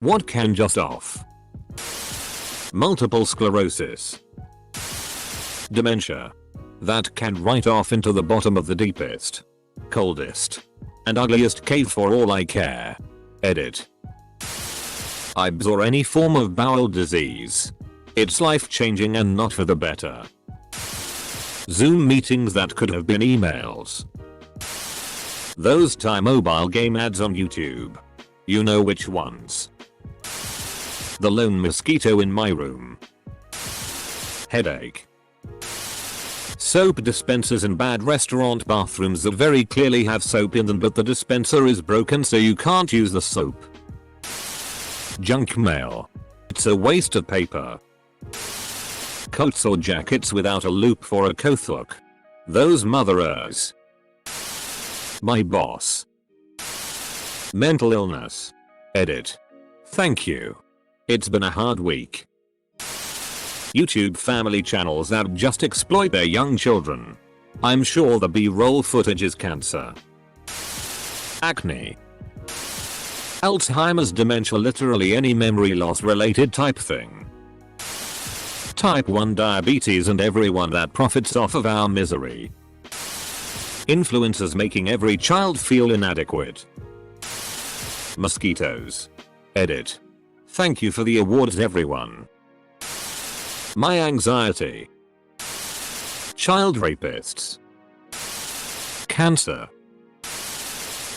What can just off? Multiple sclerosis. Dementia. That can right off into the bottom of the deepest, coldest, and ugliest cave for all I care. Edit. IBS or any form of bowel disease. It's life-changing and not for the better. Zoom meetings that could have been emails. Those T-Mobile game ads on YouTube. You know which ones. The lone mosquito in my room. Headache. Soap dispensers in bad restaurant bathrooms that very clearly have soap in them but the dispenser is broken so you can't use the soap. Junk mail. It's a waste of paper. Coats or jackets without a loop for a coat hook. Those motherers. My boss. Mental illness. Edit. Thank you. It's been a hard week. YouTube family channels that just exploit their young children. I'm sure the B-roll footage is cancer. Acne. Alzheimer's, dementia, literally any memory loss related type thing. Type 1 diabetes and everyone that profits off of our misery. Influencers making every child feel inadequate. Mosquitoes. Edit. Thank you for the awards, everyone. My anxiety. Child rapists. Cancer.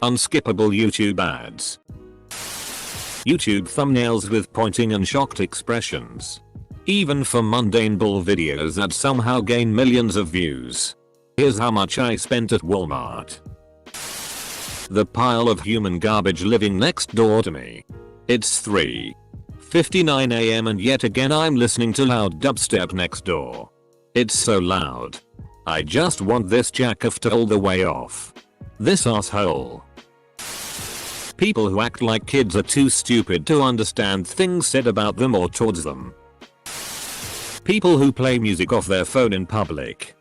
Unskippable YouTube ads. YouTube thumbnails with pointing and shocked expressions. Even for mundane bull videos that somehow gain millions of views. Here's how much I spent at Walmart. The pile of human garbage living next door to me. It's 3:59 AM and yet again I'm listening to loud dubstep next door. It's so loud. I just want this jackoff to hold the way off. This asshole. People who act like kids are too stupid to understand things said about them or towards them. People who play music off their phone in public.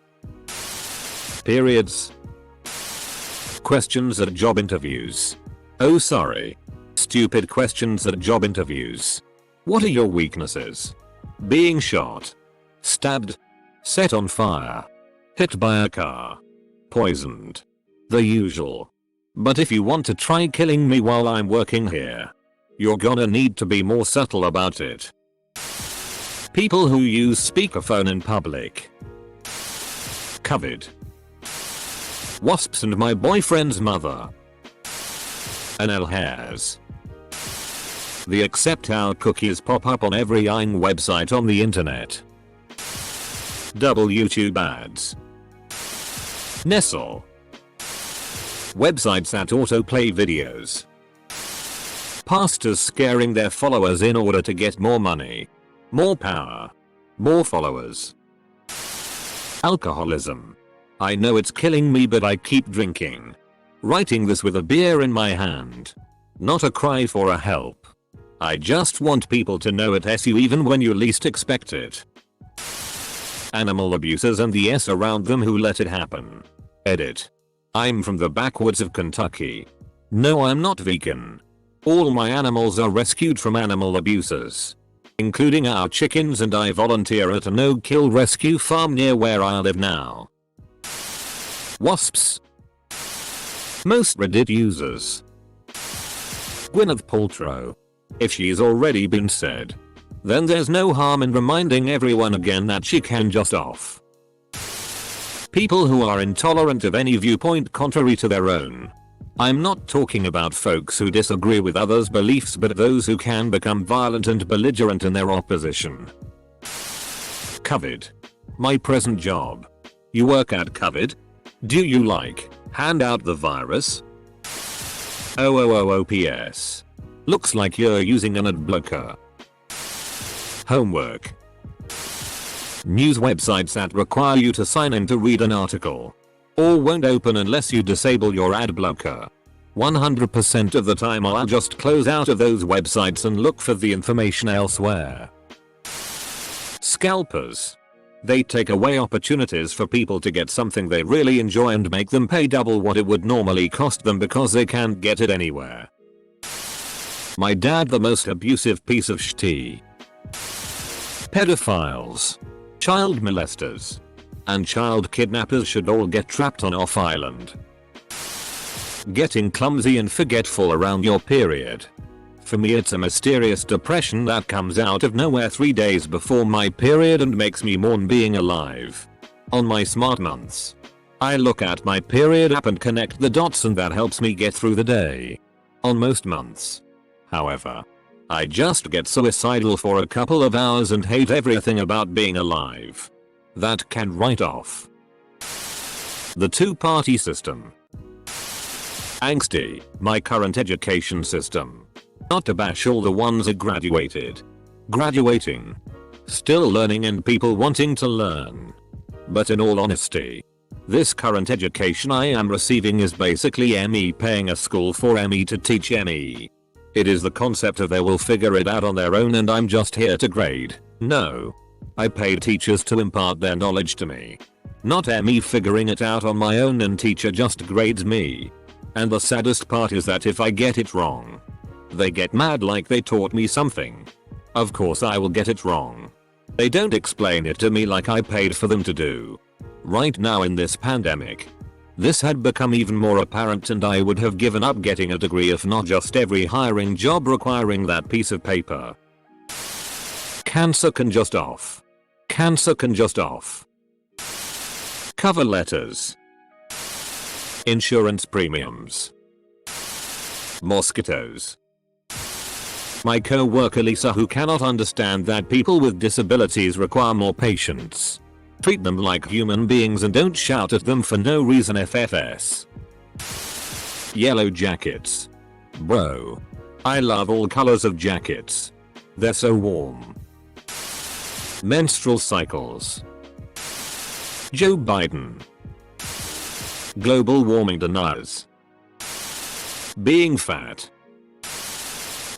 Periods. Questions at job interviews. Oh sorry. Stupid questions at job interviews. What are your weaknesses? Being shot. Stabbed. Set on fire. Hit by a car. Poisoned. The usual. But if you want to try killing me while I'm working here, you're gonna need to be more subtle about it. People who use speakerphone in public. COVID. Wasps and my boyfriend's mother. Anal hairs. The accept our cookies pop up on every ING website on the internet. Double YouTube ads. Nestle. Websites that autoplay videos. Pastors scaring their followers in order to get more money. More power. More followers. Alcoholism. I know it's killing me but I keep drinking. Writing this with a beer in my hand. Not a cry for a help. I just want people to know it's you even when you least expect it. Animal abusers and the S around them who let it happen. Edit. I'm from the backwoods of Kentucky. No, I'm not vegan. All my animals are rescued from animal abusers. Including our chickens, and I volunteer at a no-kill rescue farm near where I live now. Wasps. Most Reddit users. Gwyneth Paltrow. If she's already been said, then there's no harm in reminding everyone again that she can just off. People who are intolerant of any viewpoint contrary to their own. I'm not talking about folks who disagree with others' beliefs but those who can become violent and belligerent in their opposition. COVID. My present job. You work at COVID? Do you hand out the virus? OPS. Looks like you're using an ad blocker. Homework. News websites that require you to sign in to read an article. Or won't open unless you disable your ad blocker. 100% of the time I'll just close out of those websites and look for the information elsewhere. Scalpers. They take away opportunities for people to get something they really enjoy and make them pay double what it would normally cost them because they can't get it anywhere. My dad the most abusive piece of shit. Pedophiles, child molesters, and child kidnappers should all get trapped on off island. Getting clumsy and forgetful around your period. For me it's a mysterious depression that comes out of nowhere 3 days before my period and makes me mourn being alive. On my smart months, I look at my period app and connect the dots, and that helps me get through the day. On most months, however, I just get suicidal for a couple of hours and hate everything about being alive. That can write off. The two-party system. Angsty, my current education system. Not to bash all the ones that graduated. Graduating. Still learning and people wanting to learn. But in all honesty, this current education I am receiving is basically ME paying a school for ME to teach ME. It is the concept of they will figure it out on their own and I'm just here to grade. No. I pay teachers to impart their knowledge to me. Not ME figuring it out on my own and teacher just grades me. And the saddest part is that if I get it wrong, they get mad like they taught me something. Of course I will get it wrong. They don't explain it to me like I paid for them to do. Right now in this pandemic, this had become even more apparent and I would have given up getting a degree if not just every hiring job requiring that piece of paper. Cancer can just off. Cancer can just off. Cover letters. Insurance premiums. Mosquitoes. My co-worker Lisa, who cannot understand that people with disabilities require more patience. Treat them like human beings and don't shout at them for no reason. FFS. Yellow jackets. Bro. I love all colors of jackets. They're so warm. Menstrual cycles. Joe Biden. Global warming deniers. Being fat.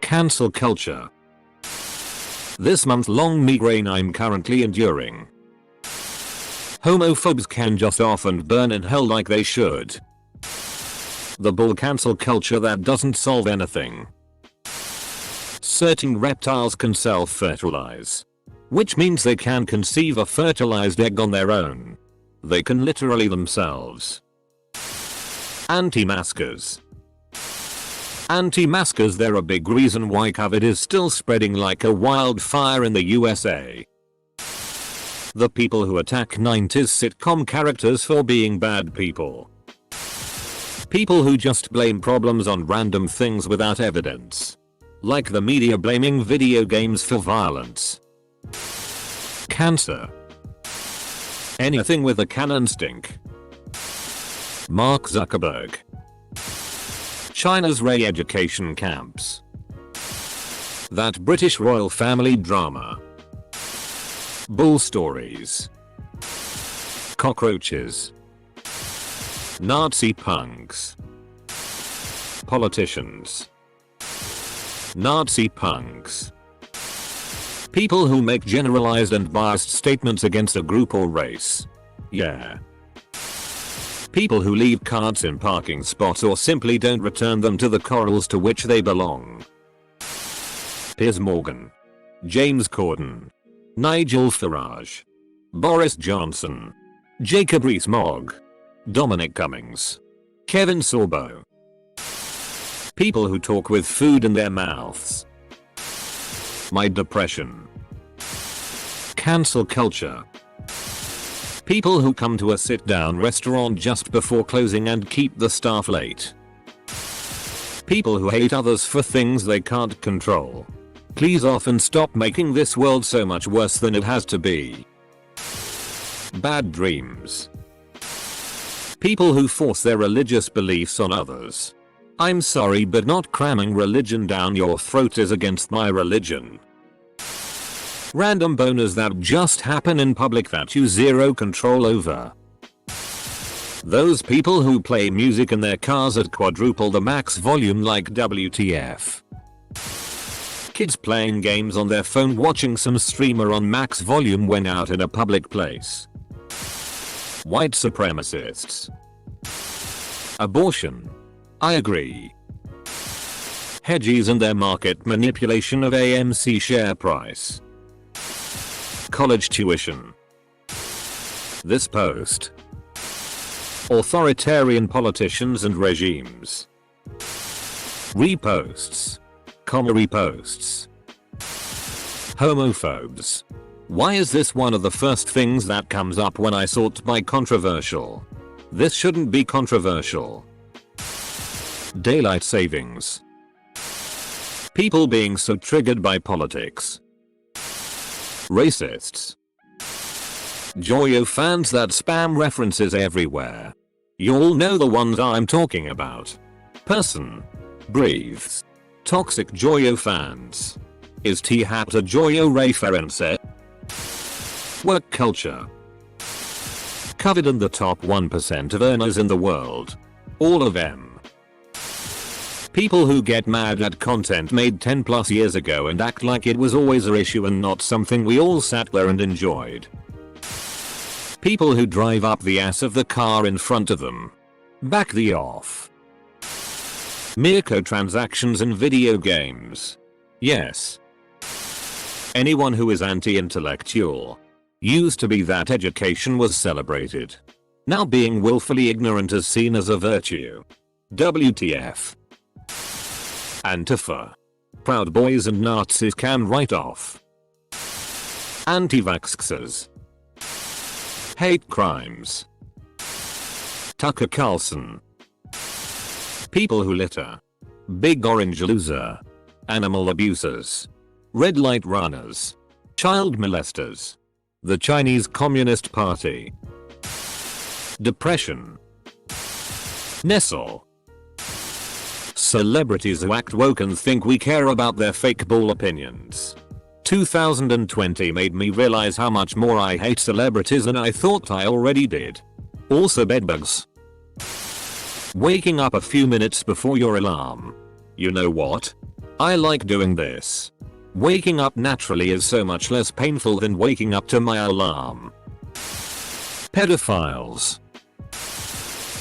Cancel culture. This month-long migraine I'm currently enduring. Homophobes can just off and burn in hell like they should. The bull cancel culture that doesn't solve anything. Certain reptiles can self-fertilize, which means they can conceive a fertilized egg on their own. They can literally themselves. Anti-maskers. Anti-maskers, they're a big reason why COVID is still spreading like a wildfire in the USA. The people who attack 90s sitcom characters for being bad people. People who just blame problems on random things without evidence. Like the media blaming video games for violence. Cancer. Anything with a cannon stink. Mark Zuckerberg. China's re-education camps. That British royal family drama. Bull stories. Cockroaches. Nazi punks. Politicians. Nazi punks. People who make generalized and biased statements against a group or race. Yeah. People who leave cards in parking spots or simply don't return them to the corrals to which they belong. Piers Morgan. James Corden. Nigel Farage. Boris Johnson. Jacob Rees-Mogg. Dominic Cummings. Kevin Sorbo. People who talk with food in their mouths. My depression. Cancel culture. People who come to a sit-down restaurant just before closing and keep the staff late. People who hate others for things they can't control. Please often stop making this world so much worse than it has to be. Bad dreams. People who force their religious beliefs on others. I'm sorry, but not cramming religion down your throat is against my religion. Random boners that just happen in public that you zero control over. Those people who play music in their cars at quadruple the max volume like WTF. Kids playing games on their phone watching some streamer on max volume when out in a public place. White supremacists. Abortion. I agree. Hedges and their market manipulation of AMC share price. College tuition. This post. Authoritarian politicians and regimes. Reposts. Comma reposts. Homophobes. Why is this one of the first things that comes up when I sort by controversial? This shouldn't be controversial. Daylight savings. People being so triggered by politics. Racists. Joyo fans that spam references everywhere. You all know the ones I'm talking about. Person. Breathes. Toxic Joyo fans. Is T-Haps a Joyo reference? Work culture. Covered in the top 1% of earners in the world. All of them. People who get mad at content made 10 plus years ago and act like it was always an issue and not something we all sat there and enjoyed. People who drive up the ass of the car in front of them. Back the off. Microtransactions in video games. Yes. Anyone who is anti-intellectual. Used to be that education was celebrated. Now being willfully ignorant is seen as a virtue. WTF. Antifa. Proud Boys and Nazis can write off. Anti-vaxxers. Hate crimes. Tucker Carlson. People who litter. Big orange loser. Animal abusers. Red light runners. Child molesters. The Chinese Communist Party. Depression. Nestle. Celebrities who act woke and think we care about their fake bull opinions. 2020 made me realize how much more I hate celebrities than I thought I already did. Also bedbugs. Waking up a few minutes before your alarm. You know what? I like doing this. Waking up naturally is so much less painful than waking up to my alarm. Pedophiles.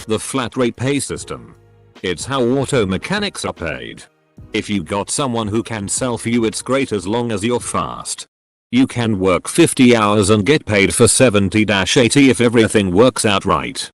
The flat rate pay system. It's how auto mechanics are paid. If you got someone who can sell for you, it's great as long as you're fast. You can work 50 hours and get paid for 70-80 if everything works out right.